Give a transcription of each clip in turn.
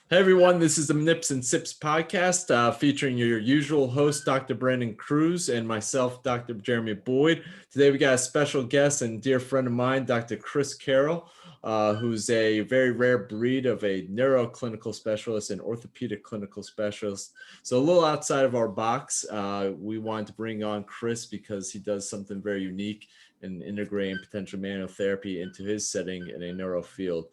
Hey everyone, this is the Nips and Sips podcast featuring your usual host, Dr. Brandon Cruz, and myself, Dr. Jeremy Boyd. Today we got a special guest and dear friend of mine, Dr. Chris Carroll, who's a very rare breed of a neuroclinical specialist and orthopedic clinical specialist. So a little outside of our box, we wanted to bring on Chris because he does something very unique in integrating potential manual therapy into his setting in a neuro field.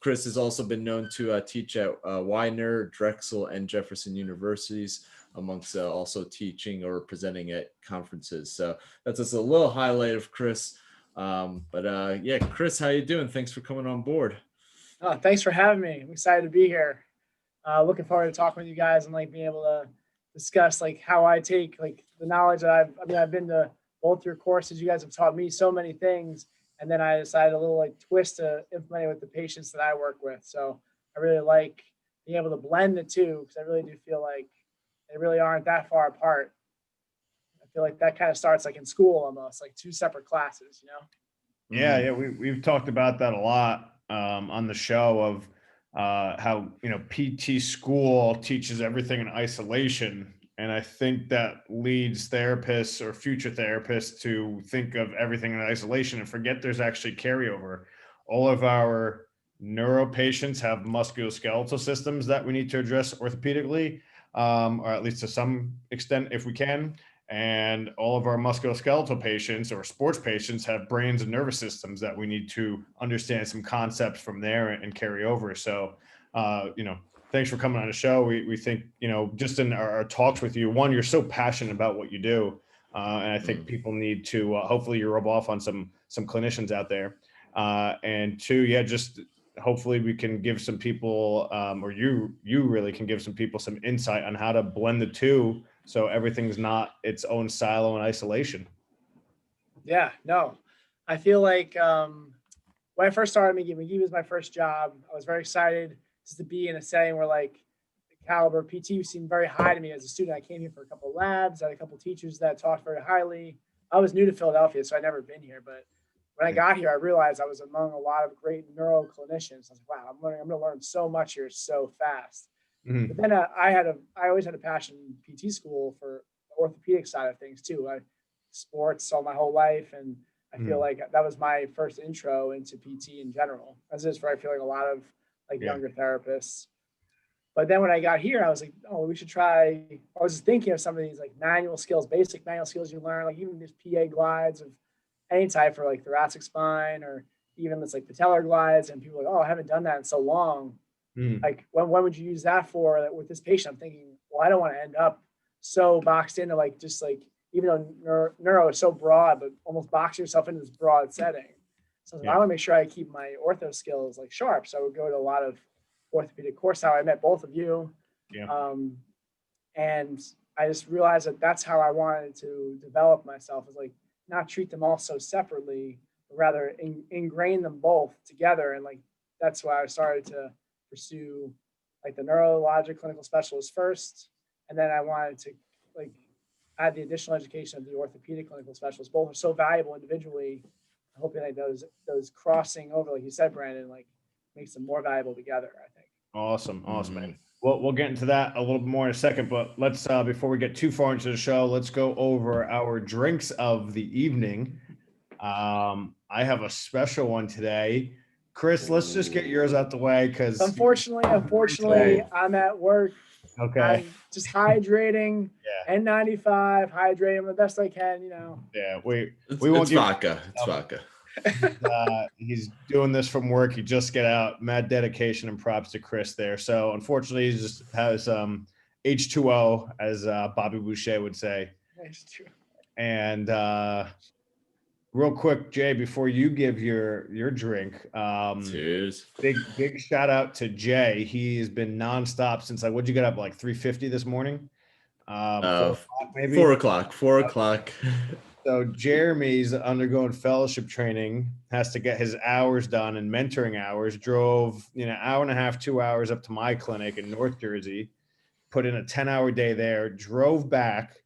Chris has also been known to teach at Widener, Drexel, and Jefferson universities, amongst also teaching or presenting at conferences. So that's just a little highlight of Chris. Yeah, Chris, how you doing? Thanks for coming on board. Oh, thanks for having me. I'm excited to be here. Looking forward to talking with you guys and being able to discuss how I take the knowledge that I've been to both your courses. You guys have taught me so many things, and then I decided a little twist to implement it with the patients that I work with. So I really like being able to blend the two because I really do feel like they really aren't that far apart. I feel like that kind of starts in school almost, like two separate classes, you know? Yeah, we've talked about that a lot on the show of how PT school teaches everything in isolation, and I think that leads therapists or future therapists to think of everything in isolation and forget there's actually carryover. All of our neuro patients have musculoskeletal systems that we need to address orthopedically, or at least to some extent if we can. And all of our musculoskeletal patients or sports patients have brains and nervous systems that we need to understand some concepts from there and carry over. So, thanks for coming on the show. We think, just in our talks with you, one, you're so passionate about what you do. And I think people need to, hopefully you rub off on some clinicians out there. And two, yeah, just hopefully we can give some people, or you really can give some people some insight on how to blend the two so everything's not its own silo and isolation. Yeah, no, I feel like when I first started Magee was my first job. I was very excited just to be in a setting where the caliber of PT seemed very high to me as a student. I came here for a couple of labs, I had a couple of teachers that talked very highly. I was new to Philadelphia, so I'd never been here, but when I got here, I realized I was among a lot of great neuro clinicians. I was like, wow, I'm going to learn so much here so fast. Mm-hmm. But then I always had a passion in PT school for the orthopedic side of things too. I sports all my whole life, and I feel like that was my first intro into PT in general. As is for I feel like a lot of younger therapists. But then when I got here, I was like, oh, we should try. I was just thinking of some of these manual skills, basic manual skills you learn, even these PA glides of any type for thoracic spine, or even this patellar glides. And people are like, oh, I haven't done that in so long. When would you use that for with this patient? I'm thinking, well, I don't want to end up so boxed into even though neuro is so broad, but almost box yourself into this broad setting. So I want to make sure I keep my ortho skills sharp. So I would go to a lot of orthopedic courses. How I met both of you. Yeah. And I just realized that that's how I wanted to develop myself, is not treat them all so separately, but rather ingrain them both together. And that's why I started to pursue the neurologic clinical specialist first, and then I wanted to add the additional education of the orthopedic clinical specialist. Both are so valuable individually. I'm hoping those crossing over, like you said, Brandon, makes them more valuable together, I think. Awesome, man. Well, we'll get into that a little bit more in a second, but let's before we get too far into the show, let's go over our drinks of the evening. I have a special one today. Chris, let's just get yours out the way because unfortunately, I'm at work. Okay. I'm just hydrating. Yeah. N95, hydrating the best I can, Yeah, we It's won't vodka. It's vodka. He's doing this from work. He just get out. Mad dedication and props to Chris there. So unfortunately, he just has H2O, as Bobby Boucher would say. H2O. And real quick, Jay, before you give your drink, cheers. Big shout out to Jay. He's been nonstop since what'd you get up 3:50 this morning? 4 o'clock maybe. 4 o'clock. 4 o'clock. So Jeremy's undergoing fellowship training, has to get his hours done and mentoring hours. Drove hour and a half, 2 hours up to my clinic in North Jersey, put in a 10-hour day there, drove back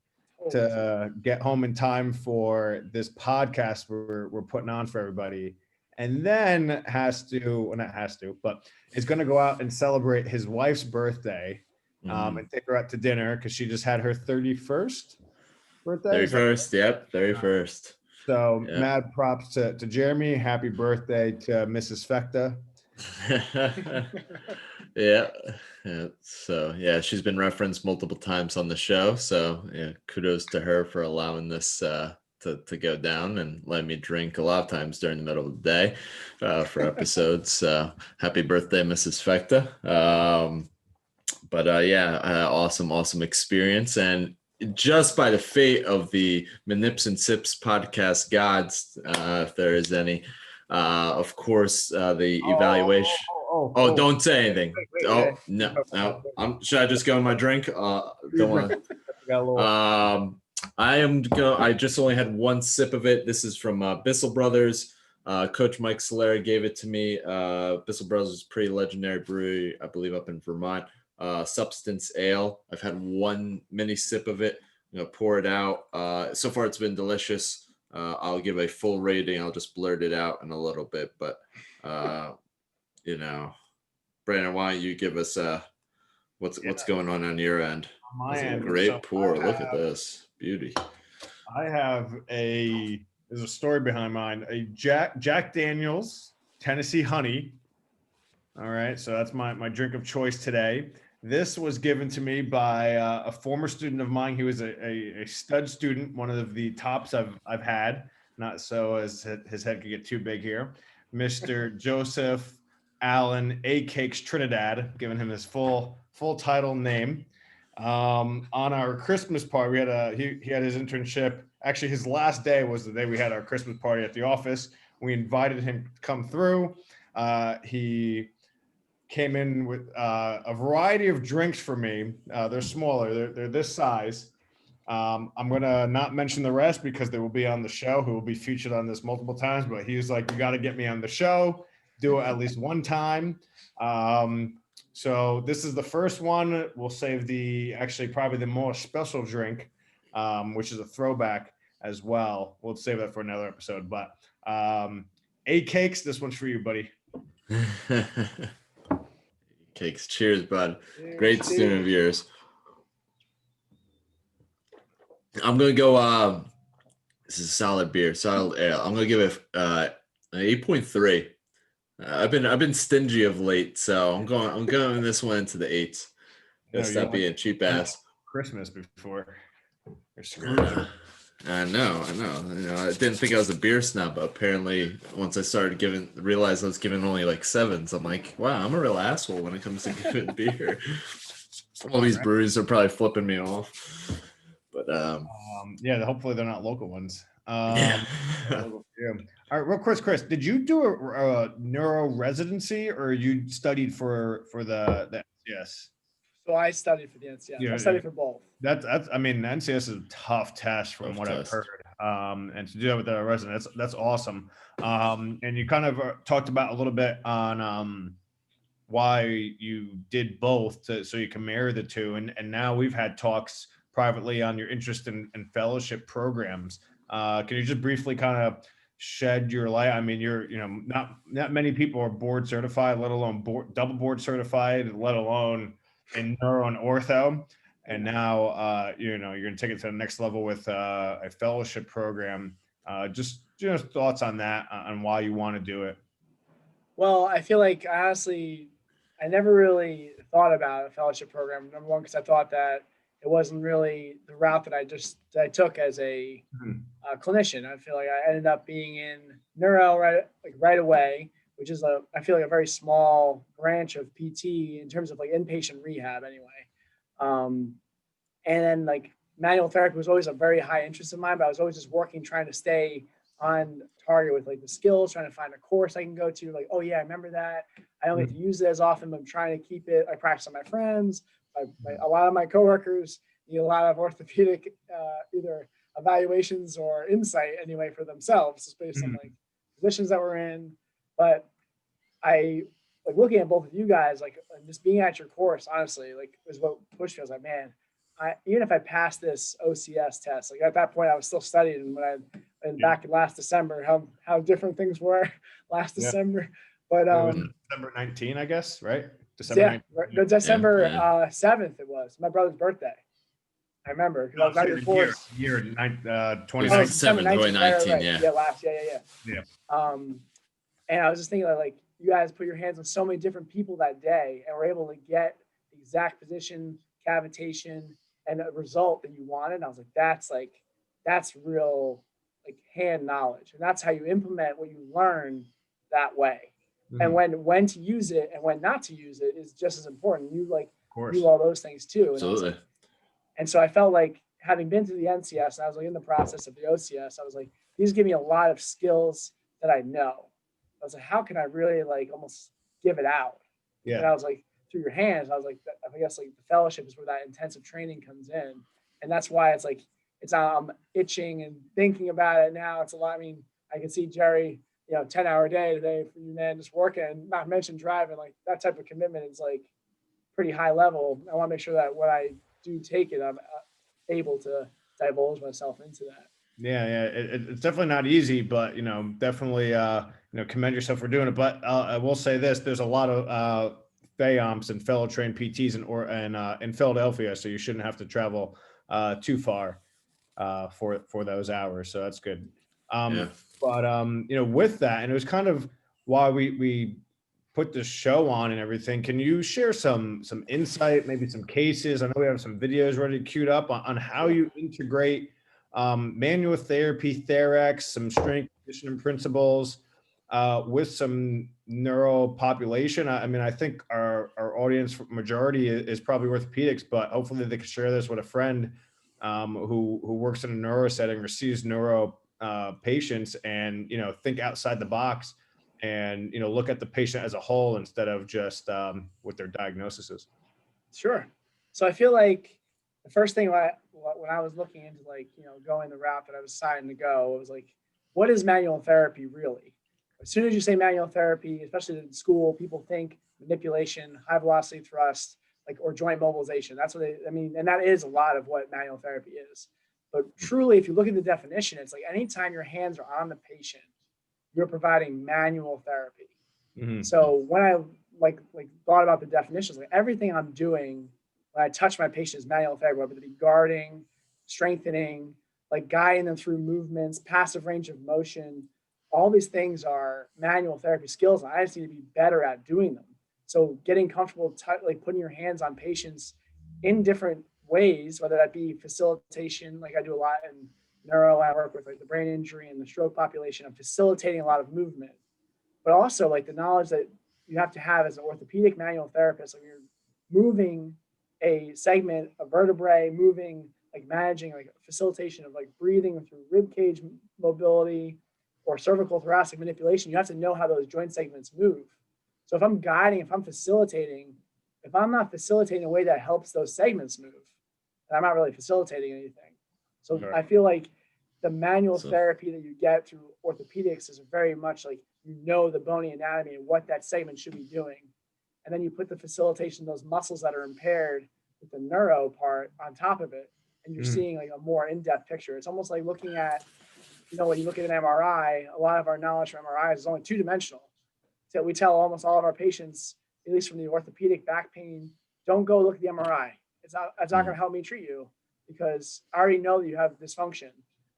to get home in time for this podcast we're putting on for everybody. and then is going to go out and celebrate his wife's birthday, and take her out to dinner because she just had her 31st birthday. 31st, yep, 31st. So mad props to Jeremy. Happy birthday to Mrs. Fecta. Yeah. So yeah, she's been referenced multiple times on the show. So yeah, kudos to her for allowing this to go down and letting me drink a lot of times during the middle of the day for episodes. So happy birthday, Mrs. Fecta. Awesome experience. And just by the fate of the Manips and Sips podcast gods, if there is any, of course, the evaluation. Don't say anything. Wait. No. Should I just go in my drink? Don't want to. I just only had one sip of it. This is from Bissell Brothers. Coach Mike Solera gave it to me. Bissell Brothers is a pretty legendary brewery, I believe, up in Vermont. Substance ale. I've had one mini sip of it. Pour it out. So far, it's been delicious. I'll give a full rating. I'll just blurt it out in a little bit, but Brandon, why don't you give us what's going on your end? On my end, great pour. Look at this beauty. I have there's a story behind mine. A Jack Daniel's Tennessee Honey. All right, so that's my drink of choice today. This was given to me by a former student of mine. He was a stud student, one of the tops I've had. Not so as his head could get too big here. Mr. Joseph Allen A. Cakes Trinidad, giving him his full title name. On our Christmas party, he had his internship. Actually, his last day was the day we had our Christmas party at the office. We invited him to come through. He came in with a variety of drinks for me. They're smaller. They're this size. I'm going to not mention the rest because they will be on the show, who will be featured on this multiple times. But he was like, you got to get me on the show. Do it at least one time. So this is the first one. We'll save probably the more special drink, which is a throwback as well. We'll save that for another episode. But A Cakes, this one's for you, buddy. Cakes. Cheers, bud. Great student of yours. I'm going to go, this is a solid beer, solid ale. I'm going to give it an 8.3. I've been stingy of late, so I'm going this one into the 8s. Gotta stop being cheap ass. Christmas before. I know. I didn't think I was a beer snob, but apparently once I started realized I was giving only like 7s. I'm like, wow, I'm a real asshole when it comes to giving beer. All these breweries are probably flipping me off. But hopefully they're not local ones. Yeah. All right, real quick, Chris, did you do a neuro residency or you studied for the NCS? So I studied for the NCS. I studied for both. That's the NCS is a tough test from what I've heard. And to do that with a resident, that's awesome. And you kind of talked about a little bit on why you did both so you can marry the two. And now we've had talks privately on your interest in fellowship programs. Can you just briefly kind of shed your light? I mean, not many people are board certified, let alone double board certified, let alone in neuro and ortho. And now, you're going to take it to the next level with a fellowship program. Just thoughts on that, on why you want to do it. Well, I feel like honestly, I never really thought about a fellowship program. Number one, because I thought that it wasn't really the route that I took as a clinician. I feel like I ended up being in neuro right away, which is I feel like a very small branch of PT in terms of like inpatient rehab anyway. And then like manual therapy was always a very high interest of mine, but I was always just trying to stay on target with like the skills, trying to find a course I can go to. Like, oh yeah, I remember that. I don't get to use it as often, but I'm trying to keep it. I practice on my friends. A lot of my coworkers need a lot of orthopedic either evaluations or insight anyway for themselves, just based on like positions that we're in. But I like looking at both of you guys, like just being at your course, honestly, like was what pushed me. I was like, man, even if I passed this OCS test, like at that point I was still studying, and back in last December, how different things were. last Yeah. December. But It was December 19, I guess, right? December yeah, 19. no, December Yeah. 7th it was my brother's birthday. I remember because I was No, at your course. year, It was 2019. December 7th, 19th, right, 2019, right. yeah. Yeah, last, yeah. Yeah. And I was just thinking like you guys put your hands on so many different people that day and were able to get the exact position, cavitation, and a result that you wanted. And I was like, that's real like hand knowledge. And that's how you implement what you learn that way. And when to use it and when not to use it is just as important. You like Of course. do all those things too. And I was Absolutely. like, and so I felt like having been through the NCS and I was like in the process of the OCS, I was like, these give me a lot of skills that I know. I was like, how can I really like almost give it out? And I was like, through your hands, I was like, I guess like the fellowship is where that intensive training comes in. And that's why it's like, it's itching and thinking about it now. It's a lot. I mean, I can see Jerry, 10-hour day today for you, man, just working, and not mention driving. Like that type of commitment is like pretty high level. I want to make sure that when I do take it, I'm able to divulge myself into that. Yeah. It's definitely not easy, but definitely commend yourself for doing it. But I will say this: there's a lot of FAOMs and fellow trained PTs in Philadelphia, so you shouldn't have to travel too far for those hours. So that's good. Yeah. But with that, and it was kind of why we put the show on and everything. Can you share some insight, maybe some cases? I know we have some videos ready queued up on how you integrate manual therapy, Therex, some strength conditioning principles with some neuro population. I mean, I think our audience majority is probably orthopedics, but hopefully they can share this with a friend who works in a neuro setting or sees neuro patients and, think outside the box and, look at the patient as a whole instead of just what their diagnosis is. Sure. So I feel like the first thing when I was looking into going the route that I was deciding to go, it was like, what is manual therapy really? As soon as you say manual therapy, especially in school, people think manipulation, high velocity thrust, or joint mobilization. That's what and that is a lot of what manual therapy is. But truly, if you look at the definition, it's like anytime your hands are on the patient, you're providing manual therapy. Mm-hmm. So when I thought about the definitions, like everything I'm doing when I touch my patient is manual therapy, whether it be guarding, strengthening, like guiding them through movements, passive range of motion. All these things are manual therapy skills, and I just need to be better at doing them. So getting comfortable, putting your hands on patients in different ways, whether that be facilitation, like I do a lot in neuro, I work with the brain injury and the stroke population. I'm facilitating a lot of movement, but also the knowledge that you have to have as an orthopedic manual therapist. You're moving a segment, a vertebrae, moving, managing facilitation of breathing through rib cage mobility or cervical thoracic manipulation. You have to know how those joint segments move. So if I'm guiding, if I'm facilitating, if I'm not facilitating in a way that helps those segments move, then I'm not really facilitating anything. So Right. I feel like the manual therapy that you get through orthopedics is very much the bony anatomy and what that segment should be doing. And then you put the facilitation, those muscles that are impaired with the neuro part on top of it. And you're seeing a more in-depth picture. It's almost like looking at, when you look at an MRI, a lot of our knowledge from MRIs is only two-dimensional. So we tell almost all of our patients, at least from the orthopedic back pain, don't go look at the MRI. It's not going to help me treat you because I already know that you have dysfunction.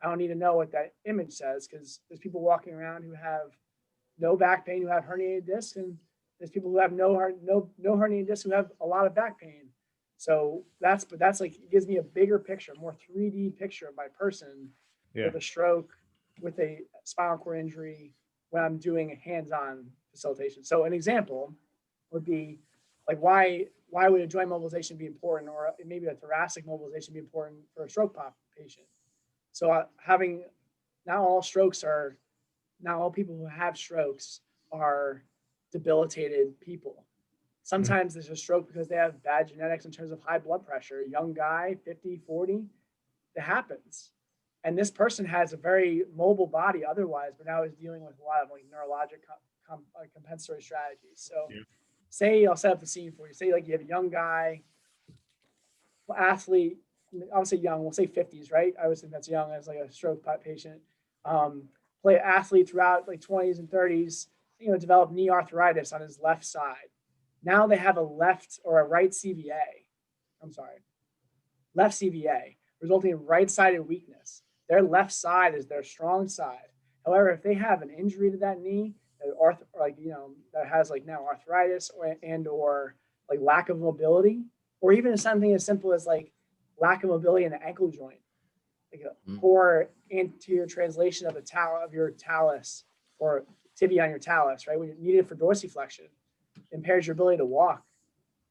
I don't need to know what that image says because there's people walking around who have no back pain, who have herniated discs, and there's people who have no herniated discs who have a lot of back pain. So it gives me a bigger picture, more 3D picture of my person with a stroke, with a spinal cord injury, when I'm doing hands-on facilitation. So an example would be why would a joint mobilization be important, or maybe a thoracic mobilization be important for a stroke patient? So not all people who have strokes are debilitated people. Sometimes there's a stroke because they have bad genetics in terms of high blood pressure. A young guy, 50, 40, that happens. And this person has a very mobile body otherwise, but now is dealing with a lot of neurologic compensatory strategies. So say, I'll set up the scene for you. Say you have a young guy, athlete, I would say young, we'll say 50s, right? I always think that's young as a stroke patient. Play athlete throughout 20s and 30s, developed knee arthritis on his left side. Now they have a left or a right CVA. I'm sorry, left CVA, resulting in right-sided weakness. Their left side is their strong side. However, if they have an injury to that knee, that has like now arthritis or like lack of mobility, or even something as simple as like lack of mobility in the ankle joint, like a poor anterior translation of your talus or tibia on your talus, right? When you need it for dorsiflexion, impairs your ability to walk.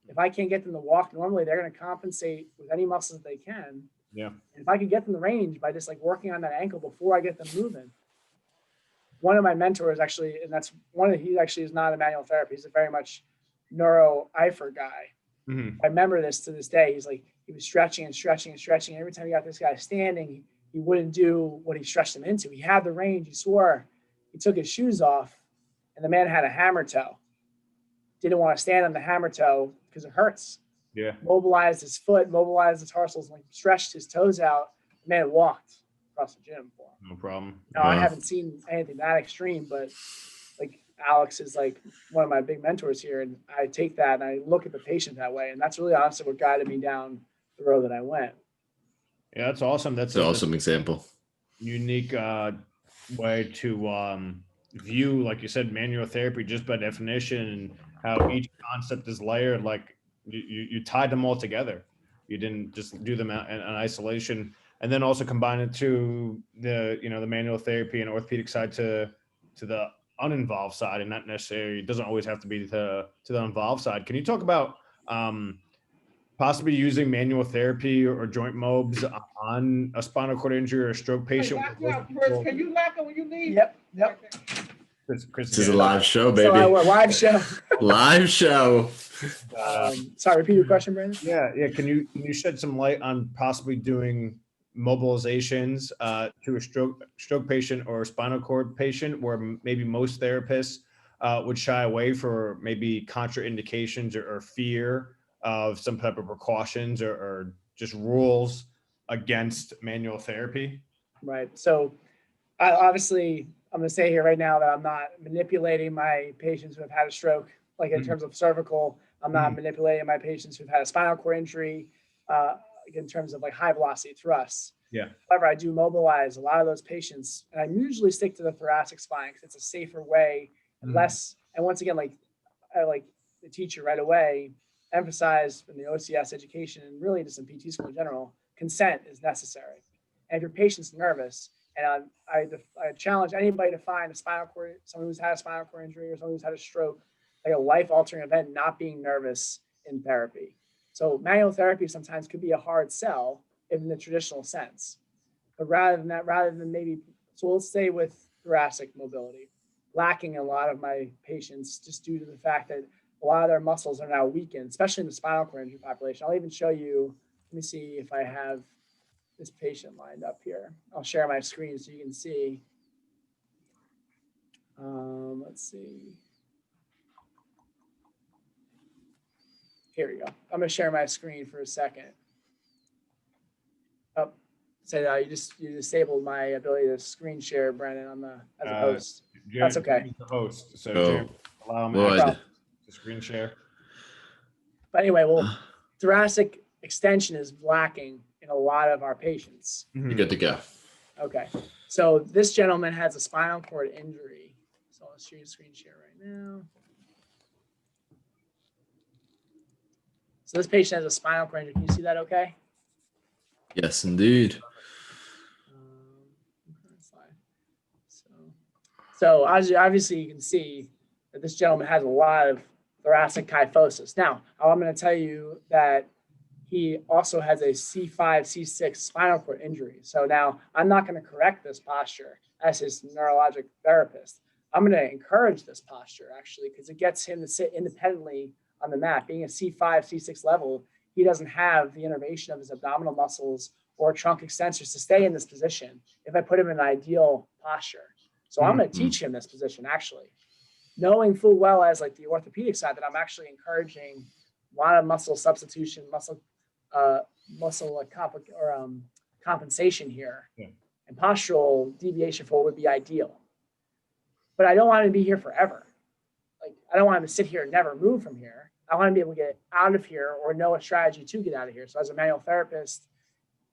If I can't get them to walk normally, they're going to compensate with any muscles that they can. Yeah. And if I could get them to range by just like working on that ankle before I get them moving. One of my mentors actually, and he actually is not a manual therapist. He's a very much neuro IFR guy. Mm-hmm. I remember this to this day. He's like, he was stretching and stretching and stretching. Every time he got this guy standing, he wouldn't do what he stretched him into. He had the range. He swore. He took his shoes off, and the man had a hammer toe. Didn't want to stand on the hammer toe because it hurts. Yeah. Mobilized his foot, mobilized the tarsals, like stretched his toes out. The man walked across the gym for him. No problem. Now, I haven't seen anything that extreme, but like Alex is like one of my big mentors here, and I take that and I look at the patient that way, and that's really honestly what guided me down the road that I went. Yeah, that's awesome. That's an awesome example. Unique way to view, like you said, manual therapy just by definition, and how each concept is layered. Like you tied them all together. You didn't just do them in isolation, and then also combine it to the the manual therapy and orthopedic side to the uninvolved side, and not necessarily, it doesn't always have to be to the involved side. Can you talk about possibly using manual therapy or joint mobs on a spinal cord injury or a stroke patient? Chris, can you lock it when you leave? Yep. Chris, This is a live show, baby. So live show. Live show. Sorry, repeat your question, Brandon. Yeah. Can you shed some light on possibly doing mobilizations to a stroke patient or a spinal cord patient, where maybe most therapists would shy away for maybe contraindications or fear of some type of precautions or just rules against manual therapy? Right. So obviously, I'm going to say here right now that I'm not manipulating my patients who have had a stroke, like in terms of cervical. I'm not manipulating my patients who've had a spinal cord injury in terms of like high velocity thrusts. Yeah. However, I do mobilize a lot of those patients, and I usually stick to the thoracic spine because it's a safer way and less. And once again, like I like the teacher right away emphasize in the OCS education and really just in PT school in general, consent is necessary. And if your patient's nervous, and I challenge anybody to find someone who's had a spinal cord injury or someone who's had a stroke, like a life-altering event, not being nervous in therapy. So manual therapy sometimes could be a hard sell in the traditional sense. But rather than maybe, so let's stay with thoracic mobility, lacking a lot of my patients just due to the fact that a lot of their muscles are now weakened, especially in the spinal cord injury population. I'll even show you, let me see if I have this patient lined up here. I'll share my screen so you can see. Let's see. Here we go. I'm going to share my screen for a second. Oh, say that you disabled my ability to screen share, Brandon, as a host. That's okay. The host, so Oh, allow me Lord. to screen share. But anyway, thoracic extension is lacking in a lot of our patients. You're good to go. Okay, so this gentleman has a spinal cord injury. So I'll show you screen share right now. So this patient has a spinal cord injury. Can you see that okay? Yes, indeed. So obviously you can see that this gentleman has a lot of thoracic kyphosis. Now, I'm going to tell you that he also has a C5, C6 spinal cord injury. So now I'm not going to correct this posture as his neurologic therapist. I'm going to encourage this posture actually, because it gets him to sit independently on the mat. Being a C5, C6 level, he doesn't have the innervation of his abdominal muscles or trunk extensors to stay in this position if I put him in an ideal posture. So I'm going to teach him this position actually, knowing full well as like the orthopedic side that I'm actually encouraging a lot of muscle substitution, compensation here. Yeah. And postural deviation for what would be ideal. But I don't want to be here forever. I don't want him to sit here and never move from here. I want him to be able to get out of here or know a strategy to get out of here. So as a manual therapist,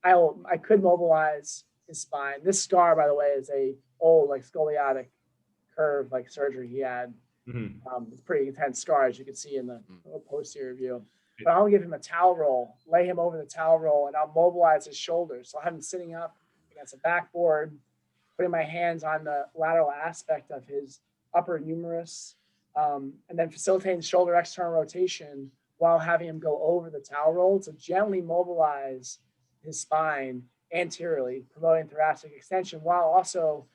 I could mobilize his spine. This scar, by the way, is a old like scoliotic curve like surgery he had. It's a pretty intense scar, as you can see in the posterior view. But I'll give him a towel roll, lay him over the towel roll, and I'll mobilize his shoulders. So I'll have him sitting up against a backboard, putting my hands on the lateral aspect of his upper humerus, and then facilitating shoulder external rotation while having him go over the towel roll to gently mobilize his spine anteriorly, promoting thoracic extension while also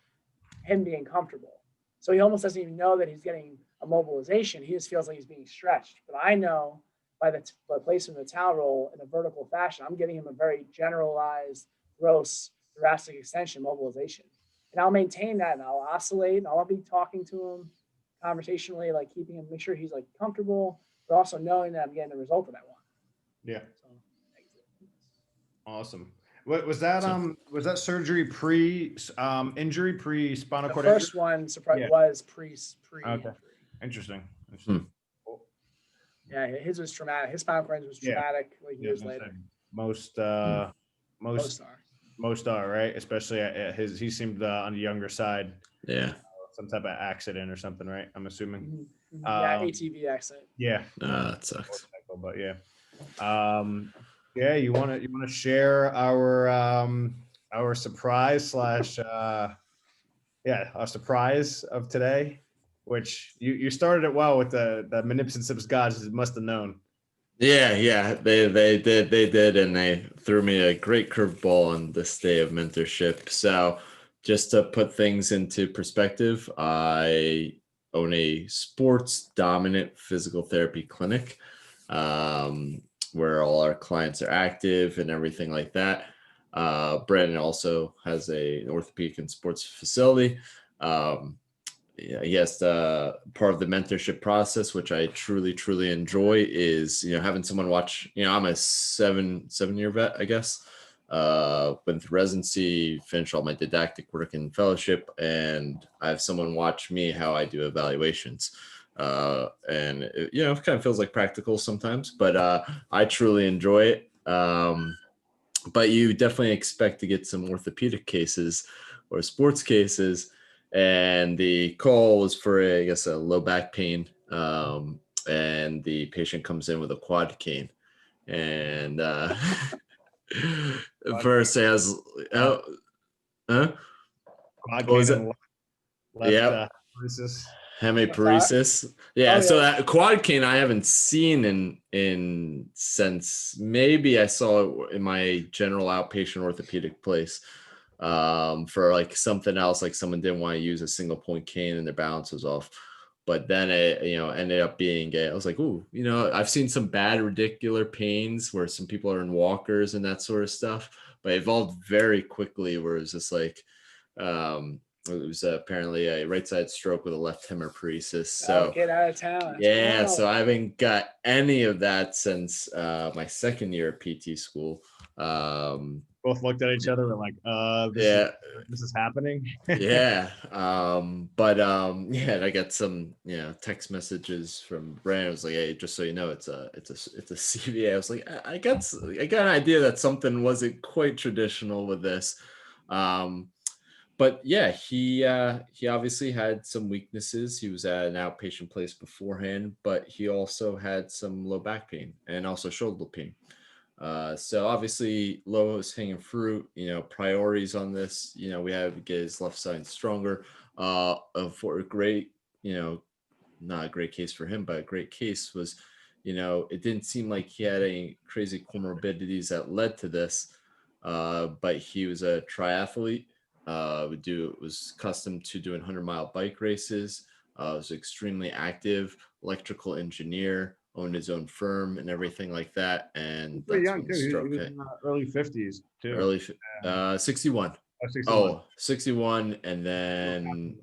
him being comfortable. So he almost doesn't even know that he's getting a mobilization. He just feels like he's being stretched. But I know by the placement of the towel roll in a vertical fashion, I'm getting him a very generalized, gross thoracic extension mobilization. And I'll maintain that and I'll oscillate and I'll be talking to him conversationally, like keeping him, make sure he's like comfortable, but also knowing that I'm getting the result that I want. Yeah. So, awesome. What was that? Was that surgery injury, spinal the cord first injury? one was pre Okay. Interesting. Yeah, his was traumatic. His spinal cord was traumatic like years later. Most Most are, right? Especially at he seemed on the younger side. Yeah. Some type of accident or something, right? I'm assuming. Yeah, ATV accident. Yeah. That sucks. But yeah. Yeah, you want to share our surprise / our surprise of today, which you started it well with the Magnificent gods must have known. Yeah, they did, and they threw me a great curveball on this day of mentorship. So just to put things into perspective, I own a sports dominant physical therapy clinic, where all our clients are active and everything like that. Brandon also has an orthopedic and sports facility. Yes, part of the mentorship process, which I truly enjoy, is having someone watch. I'm a seven-year vet, I guess. Went through residency, finished all my didactic work and fellowship, and I have someone watch me how I do evaluations. And it kind of feels like practical sometimes, but I truly enjoy it. But you definitely expect to get some orthopedic cases or sports cases. And the call was for, I guess, a low back pain. And the patient comes in with a quad cane. And first says, Quad what was it? Left Hemiparesis. Yeah. So that quad cane I haven't seen in since maybe I saw it in my general outpatient orthopedic place. For like something else, like someone didn't want to use a single point cane and their balance was off. But then it, ended up being I was like, ooh, I've seen some bad radicular pains where some people are in walkers and that sort of stuff, but it evolved very quickly where it was just like, it was apparently a right side stroke with a left hemiparesis. So get out of town. Yeah. So I haven't got any of that since my second year at PT school. Both looked at each other and like, this is happening. Yeah. But I got some, text messages from Brandon. I was like, hey, just so you know, it's a CVA. I was like, I got an idea that something wasn't quite traditional with this. But yeah, he obviously had some weaknesses. He was at an outpatient place beforehand, but he also had some low back pain and also shoulder pain. So obviously lowest hanging fruit, priorities on this, we have to get his left side stronger. For a great, not a great case for him, but a great case was, it didn't seem like he had any crazy comorbidities that led to this. But he was a triathlete. Was accustomed to doing 100-mile bike races. Was extremely active, electrical engineer, owned his own firm and everything like that. And pretty that's young when the too. stroke He was hit. in early 50s too. 61. 61. 61, and then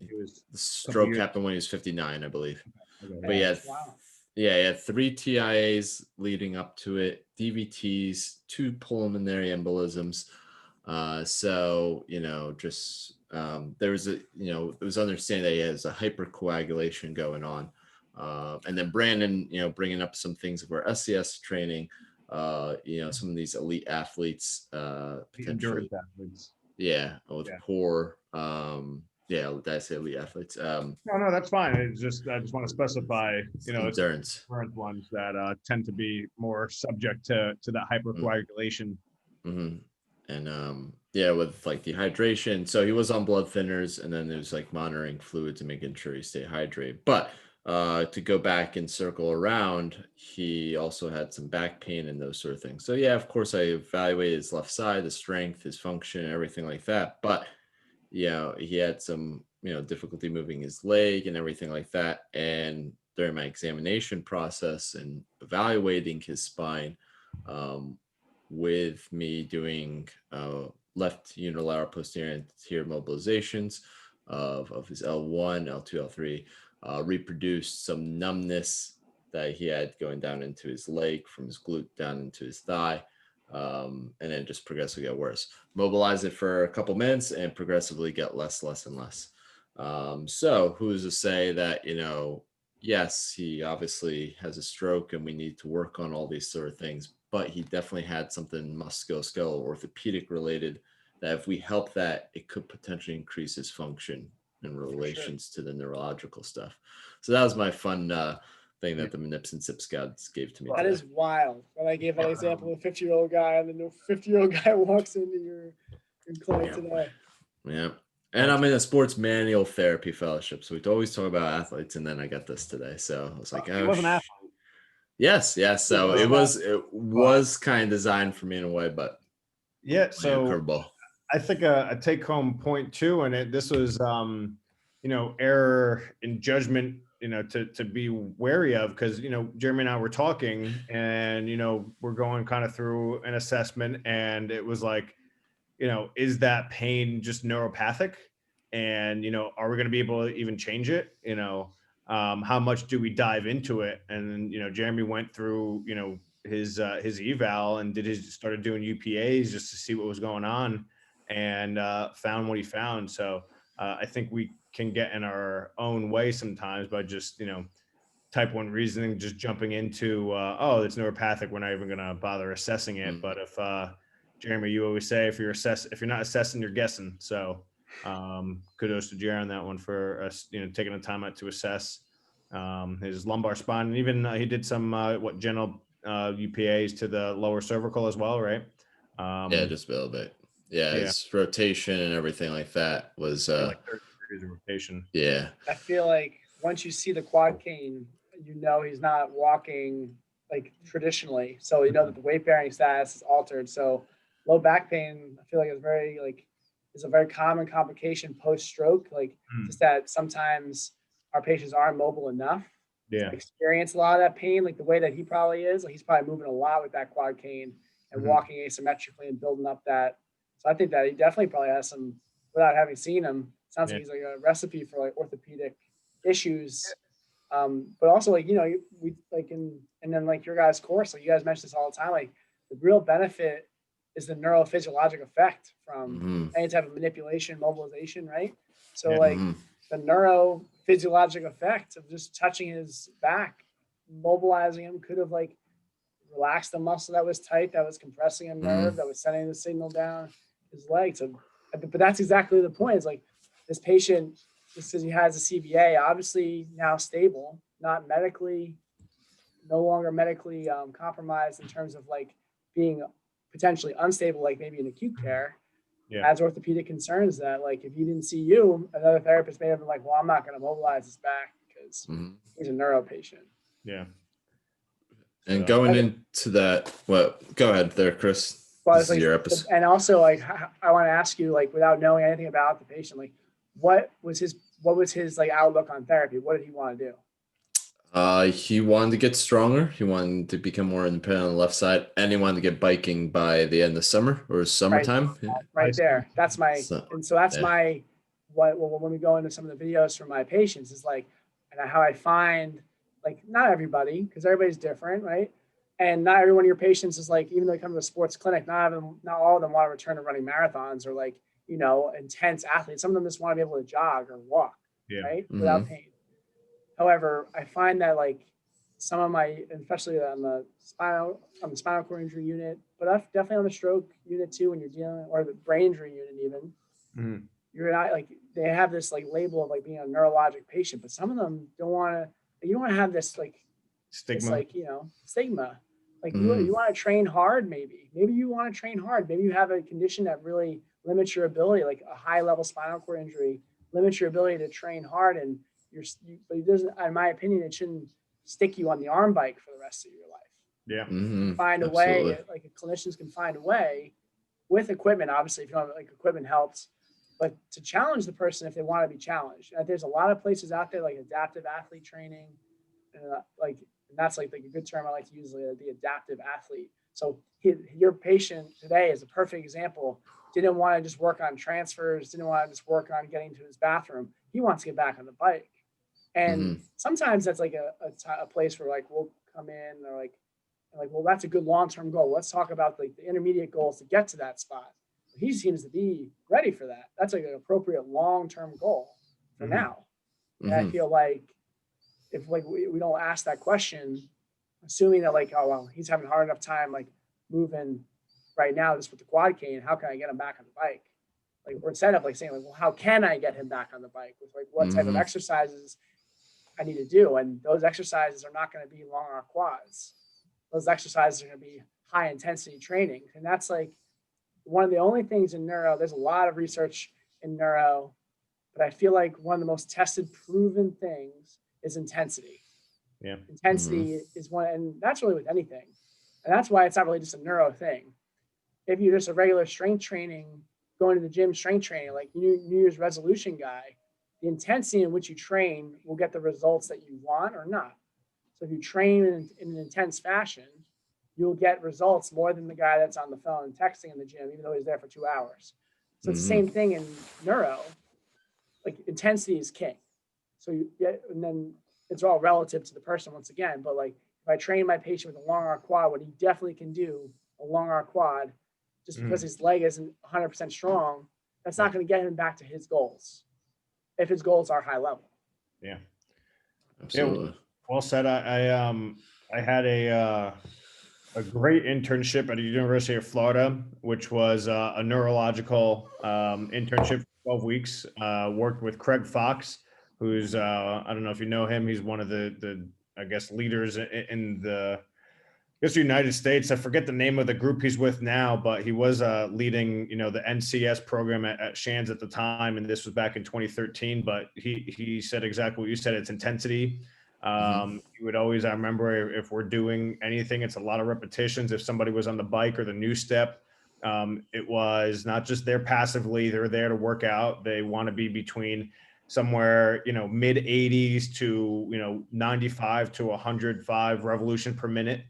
the stroke happened when he was 59, I believe. Okay. But he had 3 TIAs leading up to it, DVTs, 2 pulmonary embolisms. So there was it was understanding that he has a hypercoagulation going on. And then Brandon, bringing up some things of our SCS training, some of these elite athletes, potentially, Endurance athletes. yeah, with poor, did I say elite athletes? No, that's fine. It's just, I just want to specify, endurance. it's current ones that tend to be more subject to that hypercoagulation. Mm-hmm. And with like dehydration. So he was on blood thinners, and then there's like monitoring fluids and making sure he stay hydrated. But to go back and circle around, he also had some back pain and those sort of things. So yeah, of course, I evaluated his left side, the strength, his function, everything like that. But he had some difficulty moving his leg and everything like that. And during my examination process and evaluating his spine, with me doing left unilateral posterior anterior mobilizations of his L1, L2, L3, reproduced some numbness that he had going down into his leg from his glute down into his thigh, and then just progressively get worse. Mobilize it for a couple minutes and progressively get less and less. So who's to say that, yes, he obviously has a stroke and we need to work on all these sort of things, but he definitely had something musculoskeletal orthopedic related that if we help that, it could potentially increase his function in relations to the neurological stuff. So that was my fun thing that the Nips and Sips gods gave to me. That is wild. When I gave an example of a 50-year-old guy, and then the 50-year-old guy walks into your clinic today. Yeah. And I'm in a sports manual therapy fellowship, so we always talk about athletes, and then I got this today. So I was like, he was an athlete. Yes. So it was kind of designed for me in a way, but so curveball. I think a take-home point too, and this was error in judgment, to be wary of, because Jeremy and I were talking, and we're going kind of through an assessment, and it was like, is that pain just neuropathic? And, are we going to be able to even change it? How much do we dive into it? And then, Jeremy went through, his eval and started doing UPAs just to see what was going on, and found what he found. So I think we can get in our own way sometimes by just, type 1 reasoning, just jumping into, it's neuropathic. We're not even going to bother assessing it. But if, Jeremy, you always say if you're not assessing, you're guessing. So kudos to Jerry on that one for us, taking the time out to assess his lumbar spine, and even he did some general UPAs to the lower cervical as well, right? Just a little bit. His rotation and everything like that was like 30 degrees of rotation. Yeah. I feel like once you see the quad cane, he's not walking like traditionally. So that the weight bearing status is altered. So low back pain, I feel like is a very common complication post stroke. Just that sometimes our patients aren't mobile enough to experience a lot of that pain, like the way that he probably is. Like he's probably moving a lot with that quad cane and walking asymmetrically and building up that. So I think that he definitely probably has some, without having seen him, sounds like he's like a recipe for like orthopedic issues. But also we like and then like your guys' course, like you guys mention this all the time, like the real benefit is the neurophysiologic effect from any type of manipulation, mobilization, right? So the neurophysiologic effect of just touching his back, mobilizing him could have like relaxed the muscle that was tight, that was compressing a nerve, that was sending the signal down his leg. So, but that's exactly the point. It's like this patient, just because he has a CVA, obviously now stable, not medically, no longer medically compromised in terms of like being potentially unstable, like maybe in acute care, has orthopedic concerns that like if he didn't see you, another therapist may have been like, well, I'm not going to mobilize his back because he's a neuro patient. Yeah. And going into that, go ahead there, Chris. Well, this is your episode. And also like I want to ask you, like without knowing anything about the patient, like what was his like outlook on therapy? What did he want to do? He wanted to get stronger. He wanted to become more independent on the left side, and he wanted to get biking by the end of summer or summertime. Right there. That's my, and so that's my, when we go into some of the videos from my patients is like, and how I find like, not everybody, because everybody's different, right? And not every one of your patients is like, even though they come to a sports clinic, not all of them want to return to running marathons or like, intense athletes. Some of them just want to be able to jog or walk, right? Without pain. However, I find that like some of my, especially on the spinal cord injury unit, but definitely on the stroke unit too, when you're dealing, or the brain injury unit even, Mhm. you're not like, they have this like label of like being a neurologic patient, but some of them don't want to, you don't want to have this like, it's Stigma. like, stigma. Like Mhm. you want to train hard, maybe you want to train hard. Maybe you have a condition that really limits your ability, like a high level spinal cord injury, limits your ability to train hard. And but it doesn't, in my opinion, it shouldn't stick you on the arm bike for the rest of your life. Yeah. Mhm. Find a Absolutely. way, like clinicians can find a way with equipment. Obviously, if you don't have like equipment helps, but to challenge the person if they want to be challenged. There's a lot of places out there like adaptive athlete training, like, and that's like a good term I like to use, the adaptive athlete. So your patient today is a perfect example. Didn't want to just work on transfers, didn't want to just work on getting to his bathroom. He wants to get back on the bike. And Mhm. sometimes that's like a place where like we'll come in or like, well, that's a good long-term goal. Let's talk about like the intermediate goals to get to that spot. He seems to be ready for that. That's like an appropriate long-term goal for Mhm. now. And I Mhm. feel like if like we don't ask that question, assuming that like, oh well, he's having a hard enough time like moving right now just with the quad cane, how can I get him back on the bike? Like, or instead of like saying like, well, how can I get him back on the bike with like what type of Mhm. exercises I need to do? And those exercises are not going to be long arm quads. Those exercises are going to be high intensity training. And that's like one of the only things in neuro. There's a lot of research in neuro, but I feel like one of the most tested, proven things is intensity. Yeah. Intensity is one, and that's really with anything. And that's why it's not really just a neuro thing. If you're just a regular strength training, going to the gym strength training, like New Year's resolution guy, the intensity in which you train will get the results that you want or not. So if you train in an intense fashion, you'll get results more than the guy that's on the phone texting in the gym, even though he's there for 2 hours. So it's the Mhm. same thing in neuro. Like intensity is king. So and then it's all relative to the person once again. But like if I train my patient with a long arm quad, what he definitely can do, a long arm quad, just because his leg isn't 100% strong, that's not going to get him back to his goals if his goals are high level. Yeah. Yeah. Absolutely. Well said. I had a great internship at the University of Florida, which was a neurological internship for 12 weeks. Worked with Craig Fox, who's I don't know if you know him. He's one of the I guess leaders in the United States. I forget the name of the group he's with now, but he was leading the NCS program at Shands at the time, and this was back in 2013. But he said exactly what you said. It's intensity. You would always, I remember if we're doing anything, it's a lot of repetitions. If somebody was on the bike or the new step, it was not just there passively, they're there to work out. They want to be between somewhere, mid 80s to, 95 to 105 revolution per minute,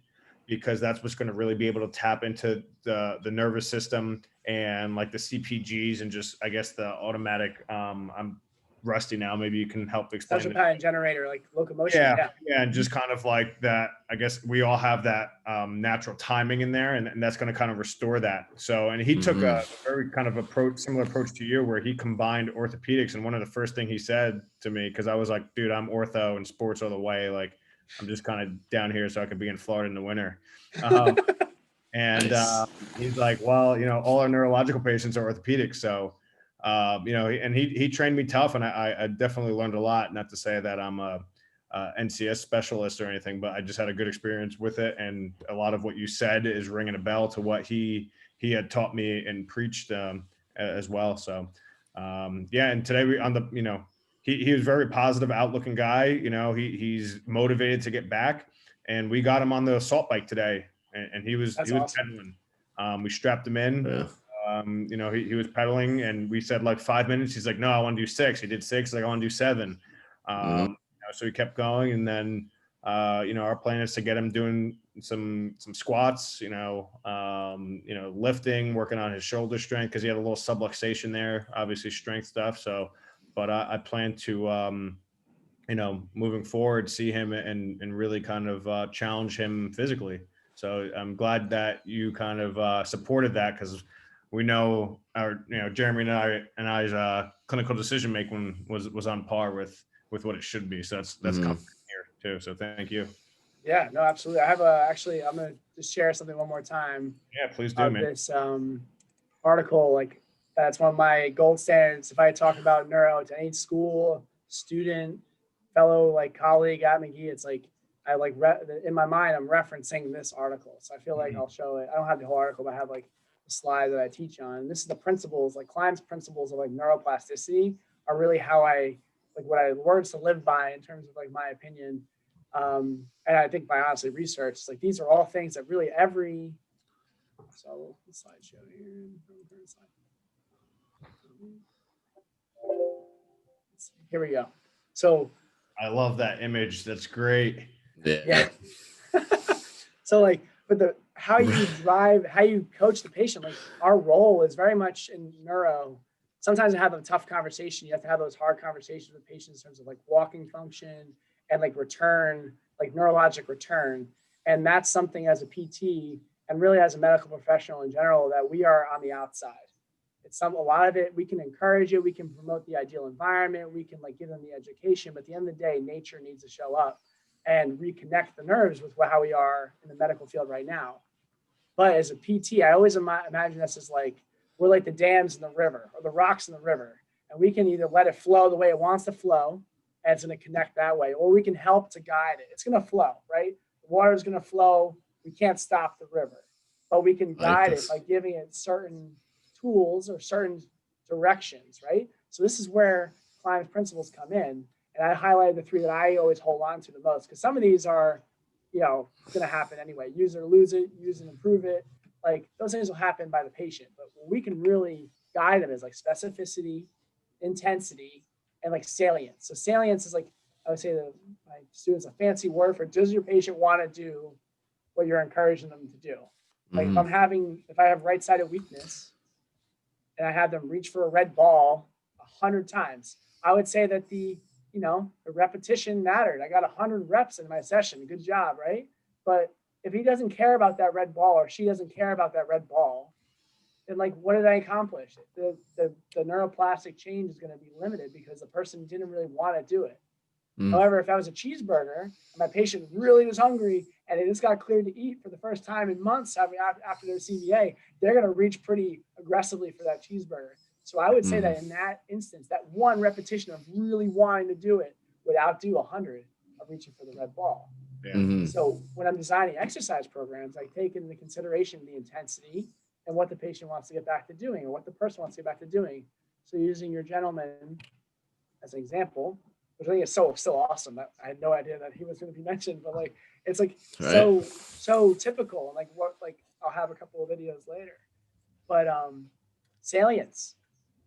because that's what's going to really be able to tap into the nervous system and like the CPGs and just, I guess, the automatic, I'm rusty now. Maybe you can help explain Central it. pattern generator, like locomotion. Yeah. And just kind of like that, I guess we all have that natural timing in there, and that's going to kind of restore that. So, and he took a very kind of similar approach to you, where he combined orthopedics. And one of the first thing he said to me, because I was like, dude, I'm ortho and sports all the way. Like, I'm just kind of down here so I can be in Florida in the winter. And Nice. he's like, well, all our neurological patients are orthopedics. So, and he trained me tough, and I definitely learned a lot. Not to say that I'm a NCS specialist or anything, but I just had a good experience with it. And a lot of what you said is ringing a bell to what he had taught me and preached as well. So, yeah. And today he was a very positive outlooking guy. He's motivated to get back, and we got him on the assault bike today, and he was That's awesome. pedaling. We strapped him in. Yeah. He was pedaling, and we said like 5 minutes. He's like, no, I want to do 6. He did 6. Like, I want to do 7. So he kept going, and then our plan is to get him doing some squats, lifting, working on his shoulder strength, because he had a little subluxation there, obviously strength stuff. So, but I plan to moving forward, see him and really kind of challenge him physically. So I'm glad that you kind of supported that, because we know Jeremy and I's clinical decision making was on par with with what it should be. So that's Mhm. coming here too. So thank you. Yeah, no, absolutely. I have actually, I'm going to just share something one more time. Yeah, please do, Of man. this article, like that's one of my gold standards. If I talk about neuro to any school, student, fellow like colleague at Magee, it's like I like in my mind I'm referencing this article. So I feel like I'll show it. I don't have the whole article, but I have like a slide that I teach on. And this is the principles, like Klein's principles of like neuroplasticity are really how I like what I words to live by in terms of like my opinion. And I think by honestly research, it's like these are all things that really every so the slideshow here. Here we go. So I love that image. That's great. yeah. So like, but how you drive, how you coach the patient, like our role is very much in neuro. Sometimes I have a tough conversation. You have to have those hard conversations with patients in terms of like walking function and like return, like neurologic return. And that's something as a PT and really as a medical professional in general that we are on the outside. It's a lot of it, we can encourage it, we can promote the ideal environment, we can like give them the education, but at the end of the day, nature needs to show up and reconnect the nerves with how we are in the medical field right now. But as a PT, I always imagine us as like, we're like the dams in the river or the rocks in the river. And we can either let it flow the way it wants to flow, and it's going to connect that way, or we can help to guide it. It's going to flow, right? The water is going to flow. We can't stop the river, but we can guide it by giving it certain tools or certain directions, right? So this is where Klein's principles come in. And I highlighted the 3 that I always hold on to the most, because some of these are, going to happen anyway. Use it or lose it, use and improve it. Like those things will happen by the patient, but we can really guide them is like specificity, intensity, and like salience. So salience is like, I would say to my students, a fancy word for does your patient want to do what you're encouraging them to do? Like if I have right-sided weakness and I have them reach for a red ball 100 times, I would say that the repetition mattered. I got 100 reps in my session. Good job, right? But if he doesn't care about that red ball or she doesn't care about that red ball, then like, what did I accomplish? The neuroplastic change is going to be limited because the person didn't really want to do it. However, if I was a cheeseburger and my patient really was hungry and they just got cleared to eat for the first time in months after their CVA, they're going to reach pretty aggressively for that cheeseburger. So I would say that in that instance, that one repetition of really wanting to do it would outdo 100 of reaching for the red ball. Yeah. So when I'm designing exercise programs, I take into consideration the intensity and what the patient wants to get back to doing or what the person wants to get back to doing. So using your gentleman as an example, which I think is so awesome. I had no idea that he was going to be mentioned, but like, it's like so typical. And like what, like I'll have a couple of videos later, but salience.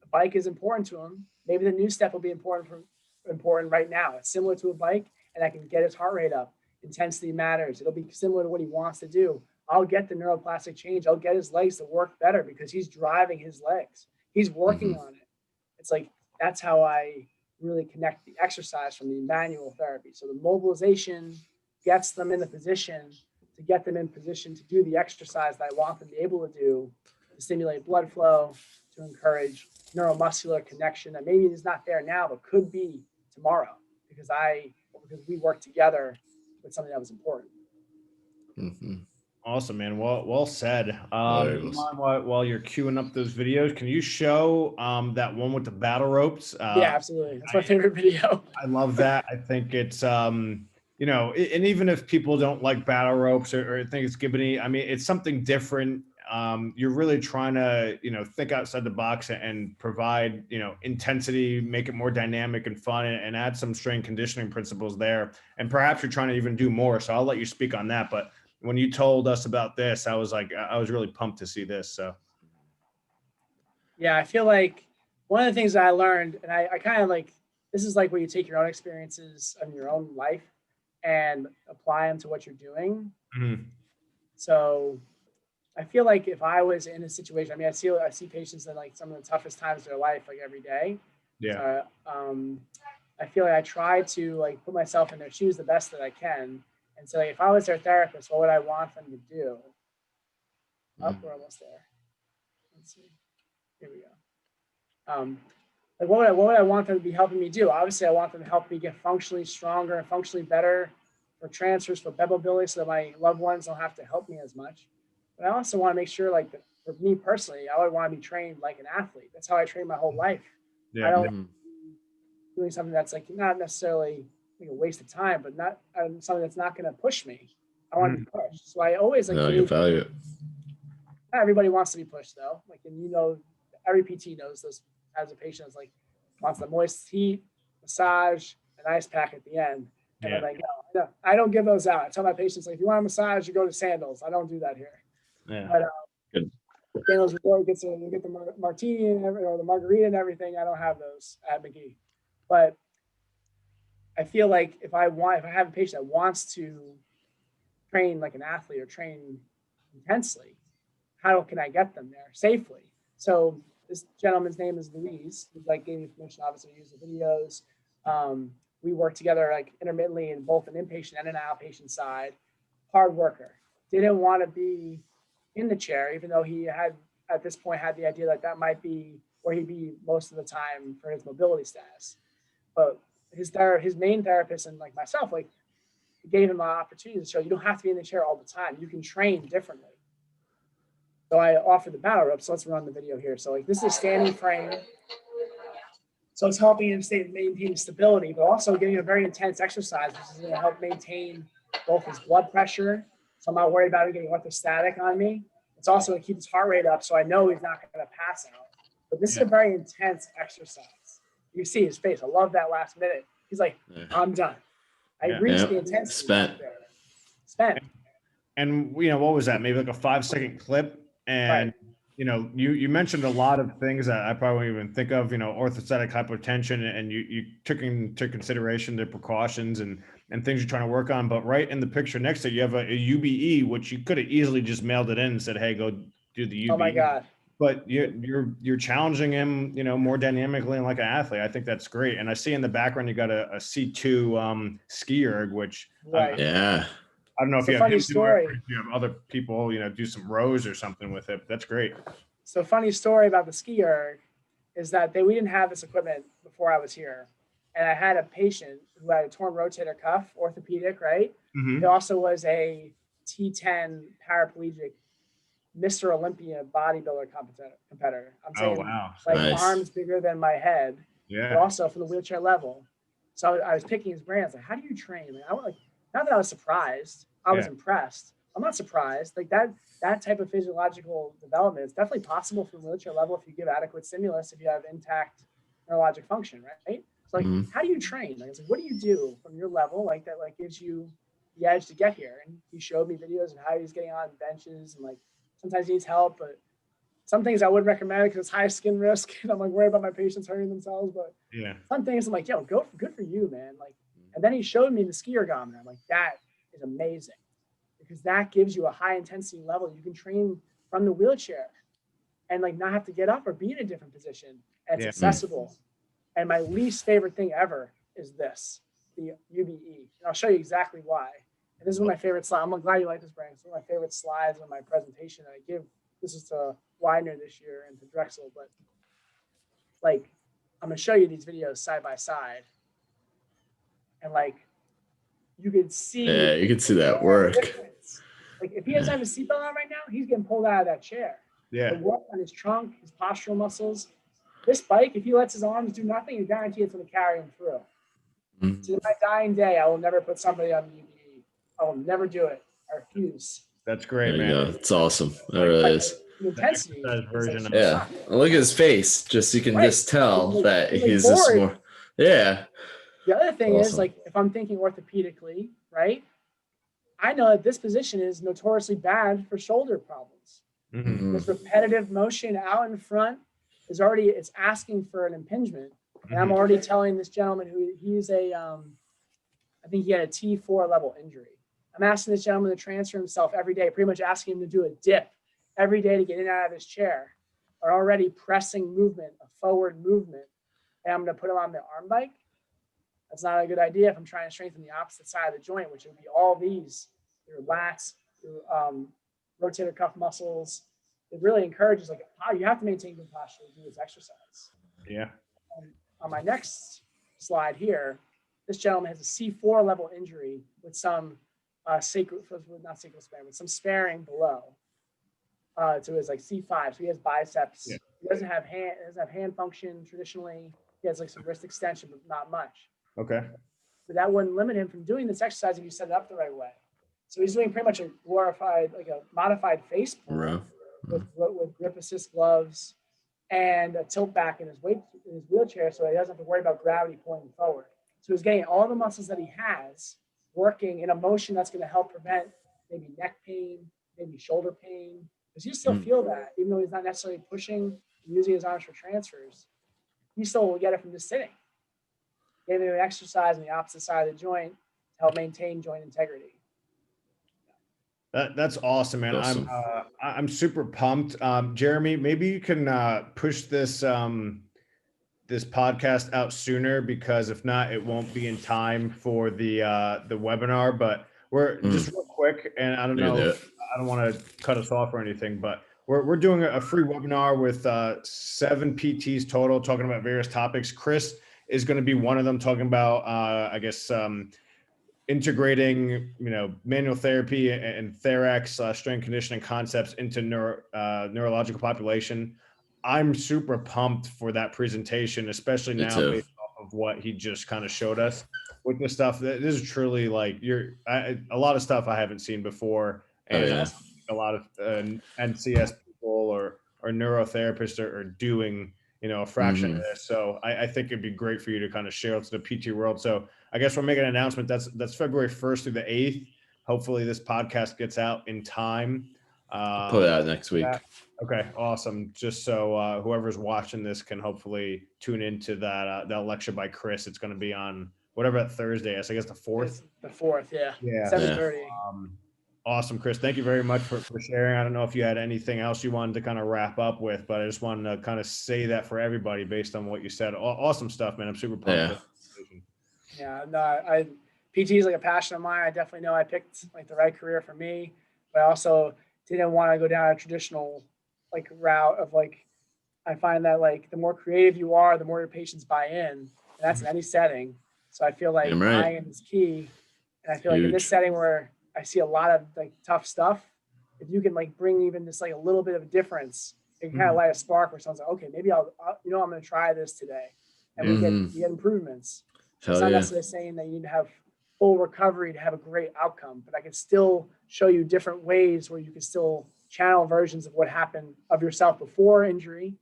The bike is important to him. Maybe the new step will be important right now. It's similar to a bike, and I can get his heart rate up. Intensity matters. It'll be similar to what he wants to do. I'll get the neuroplastic change. I'll get his legs to work better because he's driving his legs. He's working on it. It's like, that's how I really connect the exercise from the manual therapy. So the mobilization gets them in the position to get them in position to do the exercise that I want them to be able to do, to stimulate blood flow, to encourage neuromuscular connection that maybe is not there now, but could be tomorrow because we work together with something that was important. Awesome, man. Well said. While you're queuing up those videos, can you show that one with the battle ropes? Yeah, absolutely. That's my favorite video. I love that. I think it's and even if people don't like battle ropes or think it's gibbony, I mean, it's something different. You're really trying to, think outside the box and provide, intensity, make it more dynamic and fun and add some strength conditioning principles there. And perhaps you're trying to even do more. So I'll let you speak on that. But when you told us about this, I was really pumped to see this. So. Yeah, I feel like one of the things that I learned, and I kind of like, this is like where you take your own experiences in your own life and apply them to what you're doing. So I feel like if I was in a situation, I mean, I see patients in like some of the toughest times of their life, like every day. Yeah. I feel like I try to like put myself in their shoes the best that I can. And so like, if I was their therapist, what would I want them to do? We're almost there. Let's see. Here we go. Like what would I want them to be helping me do? Obviously, I want them to help me get functionally stronger and functionally better for transfers, for bed mobility, so that my loved ones don't have to help me as much. But I also want to make sure, like, for me personally, I would want to be trained like an athlete. That's how I train my whole life. I don't Mhm. doing something that's like not necessarily like a waste of time, but not something that's not going to push me. I want to be pushed. So I always like No, you gauge. value it. Not everybody wants to be pushed though. Like, and you know, every PT knows this as a patient is like wants the moist heat, massage, an ice pack at the end. And Yeah. I'm like, no, I don't give those out. I tell my patients, like, if you want a massage, you go to Sandals. I don't do that here. Yeah. But Good. Sandals before you get the martini and or the margarita and everything. I don't have those at Magee. But I feel like if I have a patient that wants to train like an athlete or train intensely, how can I get them there safely? So this gentleman's name is Louise. He like gave me permission, obviously, to use the videos. We work together like intermittently in both an inpatient and an outpatient side. Hard worker. Didn't want to be in the chair, even though he had at this point had the idea that that might be where he'd be most of the time for his mobility status. But his main therapist and like myself, like, gave him an opportunity to show you don't have to be in the chair all the time. You can train differently. So I offered the battle rope. So let's run the video here. So like this is a standing frame. So it's helping him maintain stability, but also getting a very intense exercise, which is going to help maintain both his blood pressure. So I'm not worried about him getting orthostatic on me. It's also going to keep his heart rate up, so I know he's not going to pass out. But this is a very intense exercise. You can see his face. I love that last minute. He's like, I'm done. I reached the intensity. Spent. And you know, what was that? Maybe like a 5-second clip. And you know, you mentioned a lot of things that I probably wouldn't even think of. You know, orthostatic hypotension, and you took into consideration the precautions and things you're trying to work on. But right in the picture next to it, you have a UBE, which you could have easily just mailed it in and said, "Hey, go do the UBE." Oh my God! But you're challenging him, you know, more dynamically and like an athlete. I think that's great. And I see in the background you got a C2 ski erg, which Yeah. I don't know if So you have funny him do it or story. if you have other people, you know, do some rows or something with it. But that's great. So funny story about the ski erg is that we didn't have this equipment before I was here. And I had a patient who had a torn rotator cuff, orthopedic, right? Mhm. He also was a T10 paraplegic Mr. Olympia bodybuilder competitor. I'm saying wow. like Nice. arms bigger than my head, but Yeah. also from the wheelchair level. So I was picking his brain. I was like, how do you train? Like, I was like, not that I was surprised. I was impressed. I'm not surprised. Like that type of physiological development is definitely possible from the wheelchair level if you give adequate stimulus, if you have intact neurologic function, right? So like, how do you train? Like, it's like, what do you do from your level like that? Like gives you the edge to get here. And he showed me videos of how he's getting on benches and like sometimes he needs help, but some things I would recommend because it's high skin risk. And I'm like worried about my patients hurting themselves. But some things I'm like, yo, good for you, man. Like, and then he showed me the ski ergometer. I'm like, that is amazing because that gives you a high intensity level. You can train from the wheelchair and like not have to get up or be in a different position. And it's accessible. And my least favorite thing ever is this, the UBE. And I'll show you exactly why. And this is one of my favorite slides. I'm glad you like this, Brian. It's one of my favorite slides in my presentation that I give. This is to Widener this year and to Drexel, but like, I'm gonna show you these videos side by side. And like, you could see. Yeah, you can see that work. Difference. Like if he doesn't have his seatbelt on right now, he's getting pulled out of that chair. Yeah. The work on his trunk, his postural muscles. This bike, if he lets his arms do nothing, you guarantee it's gonna carry him through. To my dying day, I will never put somebody on the UBE. I will never do it. I refuse. That's great, There you man. go. It's awesome. That really is. The intensity. Version of Yeah. Look at his face. Just you can just tell that he's just more. Yeah. The other thing is like if I'm thinking orthopedically, right? I know that this position is notoriously bad for shoulder problems. This repetitive motion out in front is already it's asking for an impingement. And I'm already telling this gentleman who he's I think he had a T4 level injury. I'm asking this gentleman to transfer himself every day, pretty much asking him to do a dip every day to get in and out of his chair, or already pressing movement, a forward movement. And I'm going to put him on the arm bike. That's not a good idea if I'm trying to strengthen the opposite side of the joint, which would be all these, your lats, your rotator cuff muscles. It really encourages like you have to maintain good posture to do this exercise. Yeah. On my next slide here, this gentleman has a C4 level injury with some not sacral sparing, but some sparing below to his like C5. So he has biceps. Yeah. He doesn't have hand function traditionally. He has like some wrist extension, but not much. Okay. But that wouldn't limit him from doing this exercise if you set it up the right way. So he's doing pretty much a glorified, like a modified face pull with grip assist gloves and a tilt back in his wheelchair, so he doesn't have to worry about gravity pulling him forward. So he's getting all the muscles that he has working in a motion that's going to help prevent maybe neck pain, maybe shoulder pain, because you still feel that, even though he's not necessarily pushing and using his arms for transfers, you still will get it from just sitting. Giving him an exercise on the opposite side of the joint to help maintain joint integrity. That's awesome, man. Awesome. I'm super pumped. Jeremy, maybe you can push this this podcast out sooner, because if not, it won't be in time for the webinar. But we're just real quick, and I don't know, I don't want to cut us off or anything, but we're doing a free webinar with 7 PTs total, talking about various topics. Chris is going to be one of them, talking about I guess integrating, manual therapy and Therex strength conditioning concepts into neurological population. I'm super pumped for that presentation, especially now based off of what he just kind of showed us with this stuff. This is truly like a lot of stuff I haven't seen before, and a lot of NCS people or neurotherapists are doing a fraction of this. So I think it'd be great for you to kind of share it to the PT world. So I guess we're making an announcement. That's February 1st through the 8th. Hopefully this podcast gets out in time. Put it out next week. Okay, awesome. Just so whoever's watching this can hopefully tune into that lecture by Chris. It's going to be on whatever that Thursday is. I guess the 4th. The 4th, yeah. Yeah. 7:30. Awesome, Chris. Thank you very much for sharing. I don't know if you had anything else you wanted to kind of wrap up with, but I just wanted to kind of say that for everybody based on what you said. Awesome stuff, man. I'm super pumped. Yeah, no, PT is like a passion of mine. I definitely know I picked like the right career for me, but I also didn't want to go down a traditional like route of like, I find that like the more creative you are, the more your patients buy in, and that's in any setting. So I feel like buying in is key. And I feel like in this setting where I see a lot of like tough stuff, if you can like bring even just like a little bit of a difference, it can kind of light a spark where someone's like, okay, maybe I'll I'm going to try this today, and we get improvements. It's not necessarily saying that you need to have full recovery to have a great outcome, but I can still show you different ways where you can still channel versions of what happened of yourself before injury,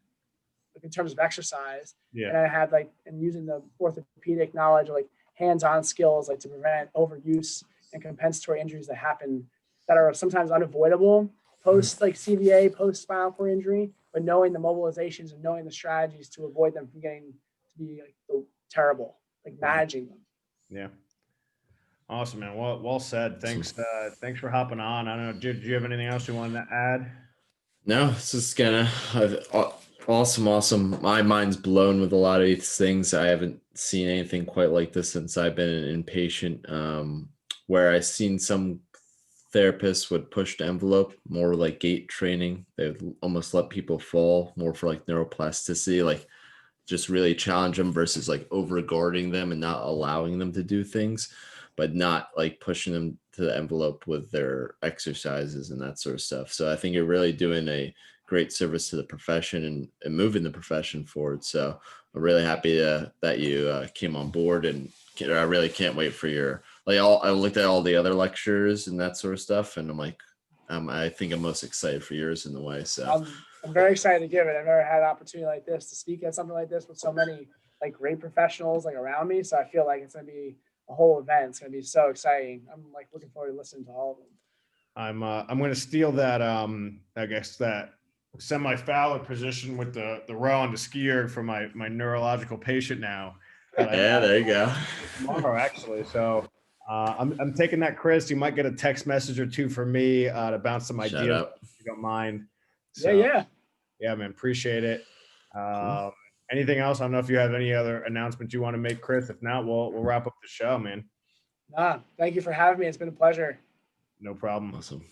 like in terms of exercise. And I have and using the orthopedic knowledge, like hands-on skills, like to prevent overuse and compensatory injuries that happen that are sometimes unavoidable post like CVA, post spinal cord injury, but knowing the mobilizations and knowing the strategies to avoid them from getting to be like terrible, like managing them. Yeah. Awesome, man. Well said. Thanks. Thanks for hopping on. I don't know. Do you have anything else you wanted to add? No, it's just awesome. My mind's blown with a lot of these things. I haven't seen anything quite like this since I've been an inpatient, where I've seen some therapists would push the envelope more like gait training. They would almost let people fall more for like neuroplasticity, like just really challenge them versus like overguarding them and not allowing them to do things, but not like pushing them to the envelope with their exercises and that sort of stuff. So I think you're really doing a great service to the profession and moving the profession forward. So I'm really happy that you came on board, and I really can't wait for your, I looked at all the other lectures and that sort of stuff, and I'm like, I think I'm most excited for yours in the way. So I'm very excited to give it. I've never had an opportunity like this to speak at something like this with so many like great professionals like around me. So I feel like it's going to be a whole event. It's going to be so exciting. I'm like looking forward to listening to all of them. I'm going to steal that I guess that semi-Fowler position with the row on the skier for my neurological patient now. Yeah, there you go. Tomorrow actually. So I'm taking that, Chris. You might get a text message or two from me to bounce some ideas if you don't mind. So, yeah, man, appreciate it. Cool. Anything else? I don't know if you have any other announcements you want to make, Chris. If not, we'll wrap up the show, man. Thank you for having me. It's been a pleasure. No problem. Awesome.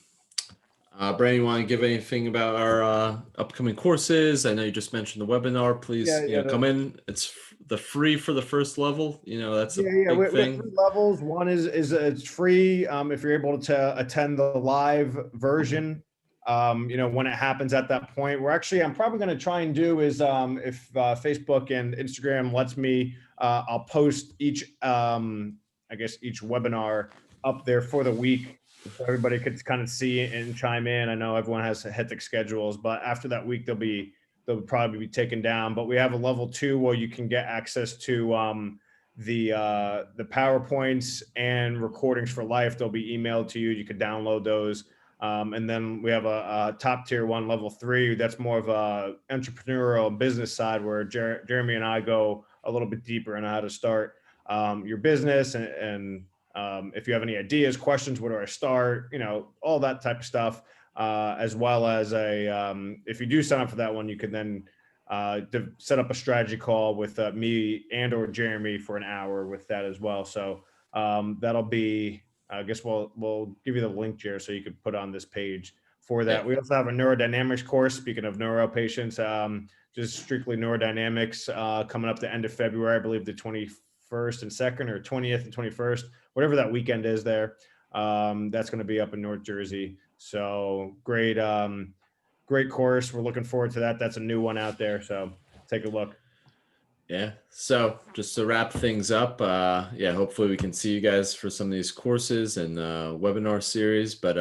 Brandon, you want to give anything about our upcoming courses? I know you just mentioned the webinar. Please, come in. It's the free for the first level. That's a big we thing. have 3 levels. One is it's free if you're able to attend the live version. When it happens at that point, I'm probably going to try and do is if Facebook and Instagram lets me, I'll post each each webinar up there for the week, so everybody could kind of see and chime in. I know everyone has hectic schedules, but after that week, they'll probably be taken down. But we have a level 2 where you can get access to the PowerPoints and recordings for life. They'll be emailed to you. You can download those. And then we have a top tier 1, level 3. That's more of a entrepreneurial business side where Jeremy and I go a little bit deeper on how to start your business and if you have any ideas, questions, where do I start, all that type of stuff, as well as if you do sign up for that one, you can then set up a strategy call with me and or Jeremy for an hour with that as well. So that'll be, I guess we'll give you the link, Jerry, so you could put on this page for that. We also have a neurodynamics course. Speaking of neuro patients, just strictly neurodynamics coming up the end of February, I believe the 21st and 2nd or 20th and 21st, whatever that weekend is there. That's going to be up in North Jersey. So great course. We're looking forward to that. That's a new one out there. So take a look. Yeah. So just to wrap things up, hopefully we can see you guys for some of these courses and webinar series. But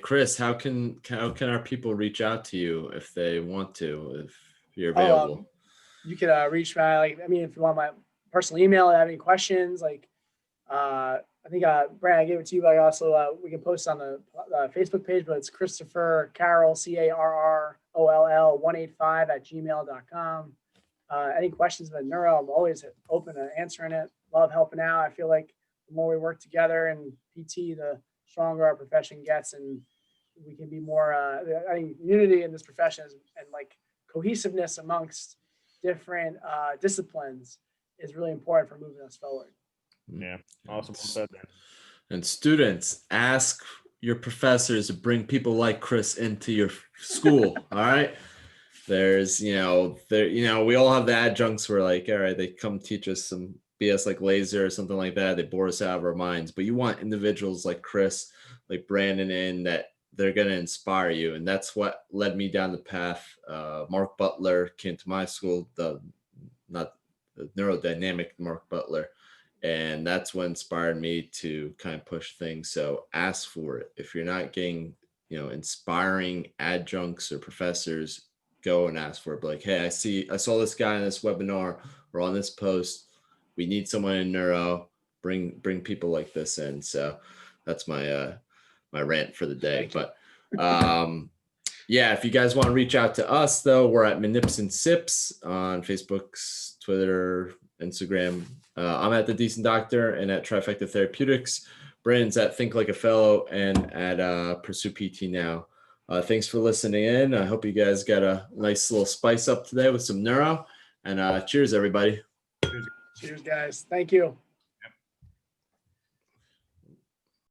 Chris, how can our people reach out to you if they want to, if you're available? You can reach me. If you want my personal email and have any questions, I think Brandon, I gave it to you, but I also we can post on the Facebook page. But it's Christopher Carroll, CARROLL 185@gmail.com. Any questions about neuro, I'm always open to answering it. Love helping out. I feel like the more we work together in PT, the stronger our profession gets, and we can be more. I think unity in this profession and cohesiveness amongst different disciplines is really important for moving us forward. Yeah, awesome. Well said, man. And students, ask your professors to bring people like Chris into your school. All right. There's, we all have the adjuncts where all right, they come teach us some BS like laser or something like that. They bore us out of our minds, but you want individuals like Chris, like Brandon, in that they're going to inspire you. And that's what led me down the path. Mark Butler came to my school, not the neurodynamic Mark Butler. And that's what inspired me to kind of push things. So ask for it. If you're not getting, inspiring adjuncts or professors, go and ask for it. But hey, I saw this guy in this webinar or on this post. We need someone in neuro. Bring people like this in. So that's my my rant for the day. But if you guys want to reach out to us, though, we're at Manips and Sips on Facebook, Twitter, Instagram. I'm at The Decent Doctor and at Trifecta Therapeutics. Brandon's at Think Like a Fellow and at Pursue PT Now. Thanks for listening in. I hope you guys got a nice little spice up today with some neuro. And cheers, everybody. Cheers, guys. Thank you.